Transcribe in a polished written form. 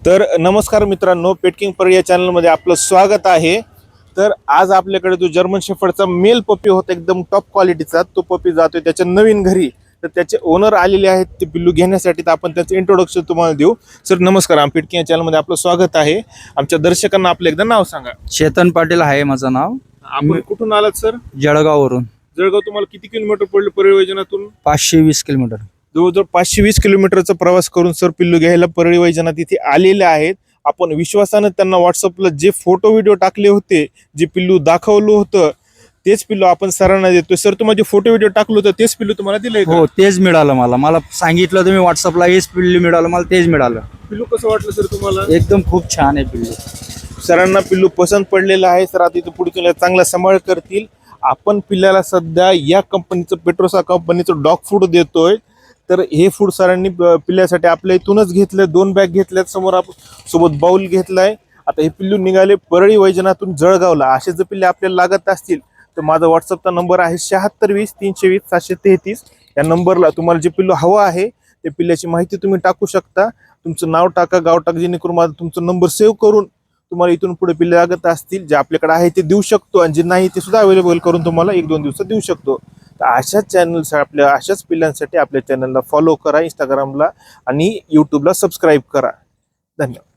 तर नमस्कार मित्रांनो, पेटकिंग पर या चॅनलमध्ये आपलं स्वागत आहे। तर आज आपल्याकडे जो जर्मन शेफर्डचा मेल पपी होता एकदम टॉप क्वालिटीचा, तो पपी जातोय त्याच्या नवीन घरी। तर त्याचे ओनर आलेले आहेत ते पिल्लू घेण्यासाठी, तर आपण त्याचं इंट्रोडक्शन तुम्हाला देऊ। सर नमस्कार, आम पेटकिंग या चॅनलमध्ये आपलं स्वागत आहे। आमच्या दर्शकांना आपलं एकदा नाव सांगा। चेतन पाटील आहे माझं नाव। आपण कुठून आलात सर? जळगाववरून। जळगाव तुम्हाला किती किलोमीटर पडलं परळी वैजनाथून? 520 किलोमीटर। जवळजवळ 520 किलोमीटरचा प्रवास करून सर पिल्लू घ्यायला परळी वैजनाथ इथे आलेले आहेत। आपण विश्वासाने त्यांना व्हॉट्सअपला जे फोटो व्हिडिओ टाकले होते, जे पिल्लू दाखवलं होतं तेच पिल्लू आपण सरांना देतोय। सर तुम्हाला जे फोटो व्हिडिओ टाकलं होतं तेच पिल्लू तुम्हाला दिलंय का? हो, तेच मिळालं मला सांगितलं तुम्ही व्हॉट्सअपला, हेच पिल्लू मिळालं मला, तेच मिळालं। पिल्लू कसं वाटलं सर तुम्हाला? एकदम खूप छान आहे पिल्लू। सरांना पिल्लू पसंत पडलेलं आहे। सर आता इथं पुढे चांगला सांभाळ करतील। आपण पिल्ल्याला सध्या या कंपनीचं पेट्रोसा कंपनीचं डॉग फूड देतोय। तर हे फूड सरांनी पिल्ल्यासाठी आपल्या इथूनच घेतलं। 2 बॅग घेतल्यात, समोर आपण सोबत बाउल घेतलाय। आता हे पिल्लू निघाले परळी वैजनाथून जळगावला। असे जर पिल्ले आपल्याला लागत असतील तर माझा व्हॉट्सअपचा नंबर आहे 7620 320 733। या नंबरला तुम्हाला जे पिल्लू हवं आहे ते पिल्ल्याची माहिती तुम्ही टाकू शकता। तुमचं नाव टाका, गाव टाका, जेणेकरून माझा तुमचा नंबर सेव्ह करून तुम्हाला इथून पुढे पिल्ले लागत असतील जे आपल्याकडे आहे ते देऊ शकतो, आणि जे नाही ते सुद्धा अवेलेबल करून तुम्हाला 1-2 दिवसात देऊ शकतो। तर अशाच चॅनल्स आपल्या अशाच पिल्लांसाठी आपल्या चॅनलला फॉलो करा, इंस्टाग्रामला आणि यूट्यूबला सबस्क्राईब करा। धन्यवाद।